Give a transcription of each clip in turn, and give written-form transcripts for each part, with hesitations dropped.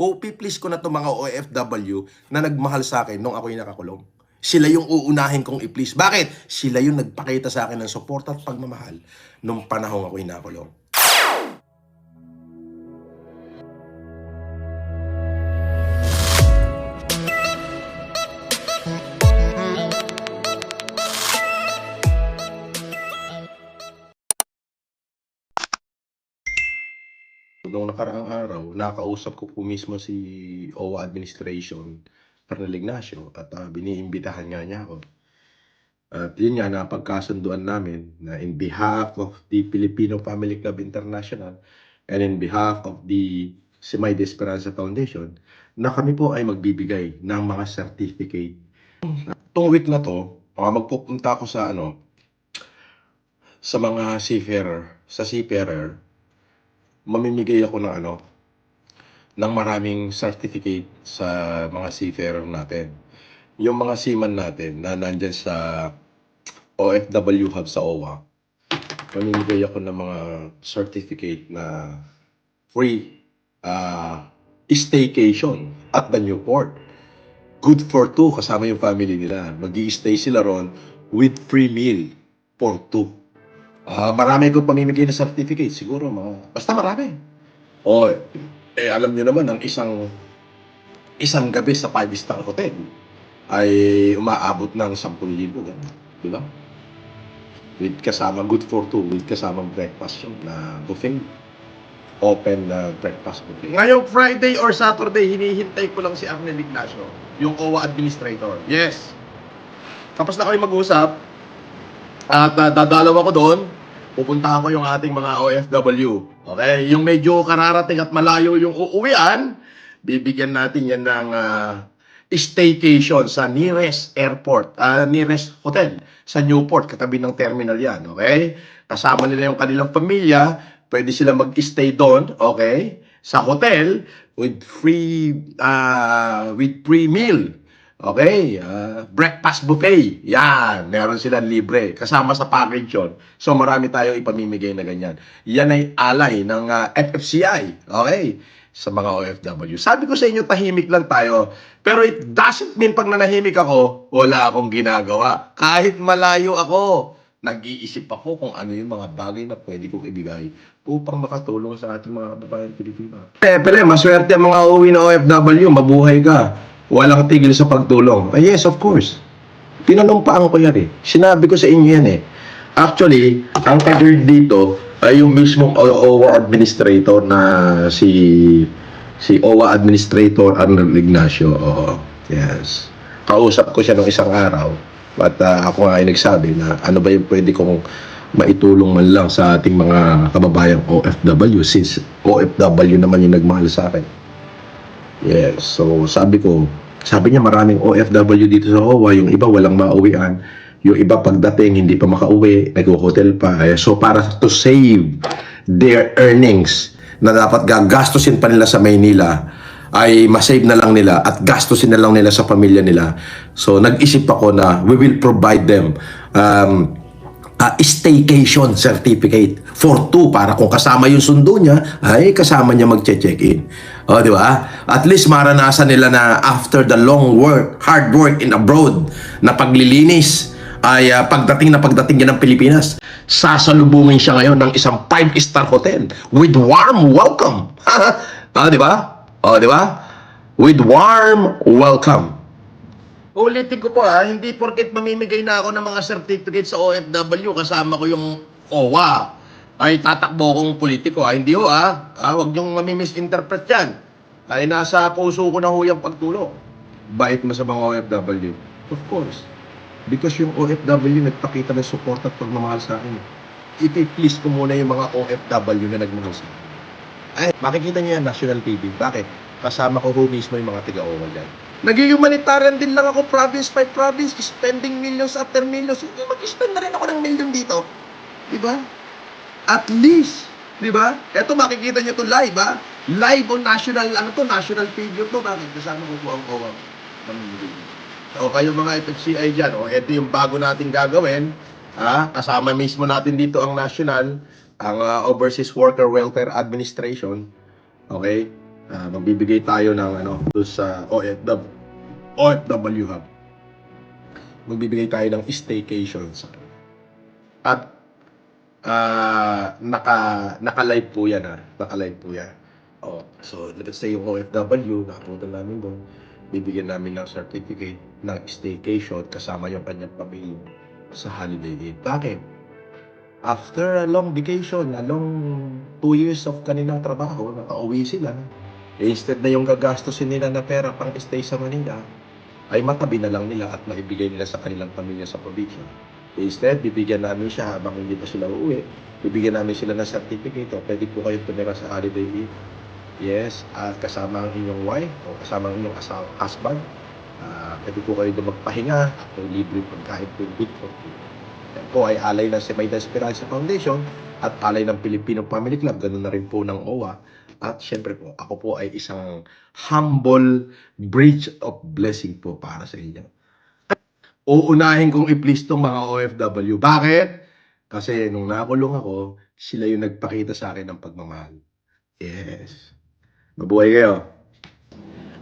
O please ko na to mga OFW na nagmahal sa akin nung ako'y nakakulong. Sila yung uunahin kong i-please. Bakit? Sila yung nagpakita sa akin ng support at pagmamahal nung panahong ako'y nakulong. Noong nakaraang araw, nakausap ko po mismo si OWA Administration, Colonel Ignacio, at biniimbitahan nga niya ako. At yun nga, napagkasunduan namin na in behalf of the Filipino Family Club International and in behalf of the Simay de Esperanza Foundation, na kami po ay magbibigay ng mga certificate. Itong week na to, magpupunta ako sa sa mga seafarer, mamimigay ako ng maraming certificate sa mga seafarer natin. Yung mga seaman natin na nandyan sa OFW hub sa OWA, mamimigay ako ng mga certificate na free staycation at the Newport. Good for two, kasama yung family nila. Mag-i-stay sila ron with free meal for two. Marami ko pamimigay na certificate, siguro basta marami. Alam niyo naman, ang isang gabi sa 5-star hotel ay umaabot ng 10,000, di ba? With kasama good for two, with kasama breakfast yun na buffet. Open breakfast buffet. Ngayong Friday or Saturday, hinihintay ko lang si Arnel Ignacio, yung OWA administrator. Yes. Tapos na kami mag-usap at dadalaw ako doon. Pupuntahan ko yung ating mga OFW. Okay? Yung medyo kararating at malayo yung uuwian, bibigyan natin yan ng staycation sa nearest airport, nearest hotel sa Newport, katabi ng terminal yan. Okay? Kasama nila yung kanilang pamilya, pwede sila mag-stay doon, okay? Sa hotel with free meal. Okay, breakfast buffet. Yan, meron silang libre. Kasama sa package yun. So marami tayo ipamimigay na ganyan. Yan ay alay ng FFCI. Okay, sa mga OFW. Sabi ko sa inyo, tahimik lang tayo. Pero it doesn't mean pag nanahimik ako, wala akong ginagawa. Kahit malayo ako, nag-iisip ako kung ano yung mga bagay na pwede kong ibigay upang makatulong sa ating mga kababayan Pilipino. Pele, maswerte ang mga uuwi na OFW. Mabuhay ka. Walang tigil sa pagtulong. Yes, of course. Tinalumpaan ko yan eh. Sinabi ko sa inyo yan eh. Actually, ang covered dito ay yung mismong OWA administrator na si OWA administrator Arnel Ignacio. Yes. Kausap ko siya nung isang araw. At ako nga ay nagsabi na ano ba yung pwede kong maitulong man lang sa ating mga kababayang OFW, since OFW naman yung nagmahal sa akin. Yes, so sabi niya maraming OFW dito sa OWA, yung iba walang mauwian, yung iba pagdating hindi pa makauwi, nag-hotel pa. So para to save their earnings na dapat gagastusin pa nila sa Maynila, ay masave na lang nila at gastusin na lang nila sa pamilya nila. So nag-isip ako na we will provide them staycation certificate for two, para kung kasama yung sundo niya, ay kasama niya mag-check-in. Di ba? At least maranasan nila na after the hard work in abroad, na paglilinis, ay pagdating niya ng Pilipinas, sasalubungin siya ngayon ng isang 5-star hotel with warm welcome. Di ba? Di ba? With warm welcome. Ulitin ko po hindi porket mamimigay na ako ng mga certificate sa OFW, kasama ko yung OWA, ay tatakbo akong politiko. Hindi ho huwag niyong mami-misinterpret yan. Ay nasa puso ko na ho yung pagtulong. Bait mo sa mga OFW? Of course. Because yung OFW nagpakita ng support at pagmamahal sa akin. I-please ko muna yung mga OFW na nagmahal sa akin. Ay, makikita niyo yan, National TV. Bakit? Kasama ko ho mismo yung mga tiga-OWA dyan. Nag-humanitarian din lang ako province by province, spending millions after millions. Mag-spend na rin ako ng million dito. Diba? At least, diba? Eto makikita nyo to live, Live on national, national figure to. Bakit? Kasama ko po ang OWA. O kayo mga FFCI dyan, eto yung bago natin gagawin. Kasama mismo natin dito ang national, ang Overseas Worker Welfare Administration. Okay? Magbibigay tayo ng ano, doon sa OFW Hub. Magbibigay tayo ng staycations. At naka-live po yan Naka-live po yan. Oh, so let's say yung OFW, nakapunta namin doon, bibigyan namin ng certificate ng staycation kasama yung kanyang pamilya sa holiday Inn. Bakit? After a long vacation, a long 2 years of kanilang trabaho, nakauwi sila. Instead na yung gagastusin nila na pera pang stay sa Manila, ay matabi na lang nila at maibigay nila sa kanilang pamilya sa probinsya. Instead, bibigyan namin siya habang hindi pa sila uuwi. Bibigyan namin sila ng certificate o pwede po kayo tumira sa holiday Inn. Yes, at kasama ang inyong wife o kasama ang inyong husband. Pwede po kayo doon magpahinga at libre pagkain po good for you. Yan po ay alay ng Semayda Esperanza Foundation at alay ng Filipino Family Club. Ganun na rin po ng OWA. At syempre po, ako po ay isang humble bridge of blessing po para sa inyo. Uunahin kong i-please tong mga OFW. Bakit? Kasi nung nakulong ako, sila yung nagpakita sa akin ng pagmamahal. Yes. Mabuhay kayo.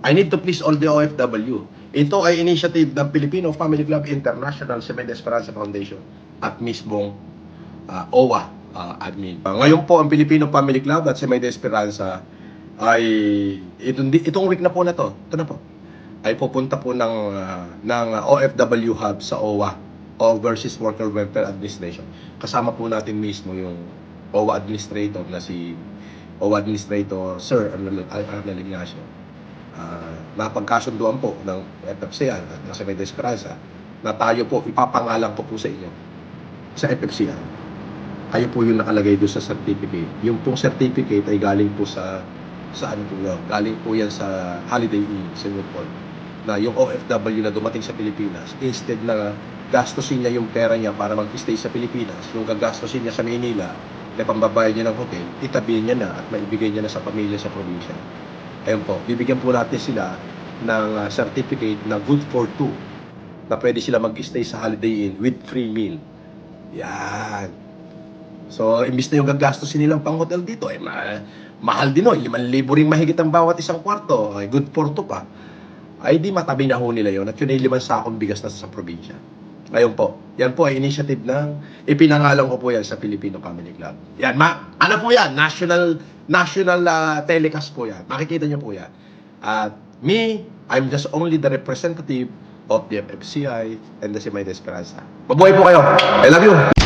I need to please all the OFW. Ito ay initiative ng Filipino Family Club International Semayda Esperanza Foundation at mismong OWA admin. Ngayon po ang Filipino Family Club at Semayda Esperanza ay itong week na po na to. Ito na po. Ay pupunta po ng OFW Hub sa OWA, Overseas Worker Welfare Administration. Kasama po natin mismo yung OWA Administrator na si OWA Administrator Sir Arnel Ignacio. Napagkasunduan po ng FFCI at ng Semayda Esperanza na tayo po, ipapangalan ko po sa inyo sa FFCI. Kayo po yung nakalagay doon sa certificate. Yung pong certificate ay galing po sa ano po yun? Galing po yan sa Holiday Inn, Singapore. Na yung OFW na dumating sa Pilipinas, instead na gastusin niya yung pera niya para mag-stay sa Pilipinas, yung gagastusin niya sa Manila, na pambabayad niya ng hotel, itabihin niya na at maibigay niya na sa pamilya sa probinsya. Ayun po, bibigyan po natin sila ng certificate na good for two, na pwede sila mag-stay sa Holiday Inn with free meal. Yan. So, imbis na yung gagastusin nilang pang hotel dito, mahal din o, 5,000 ring mahigit ang bawat isang kwarto, ay good for two pa. Ay di matabi na ho nila yun at yun ay 5 sakong bigas na sa probinsya. Ngayon po, yan po ay initiative ng ipinangalan ko po yan sa Filipino Family Club. Yan, ano po yan? National telecast po yan. Makikita niyo po yan. At I'm just only the representative of the FFCI and the Semayda Esperanza. Mabuhay po kayo. I love you.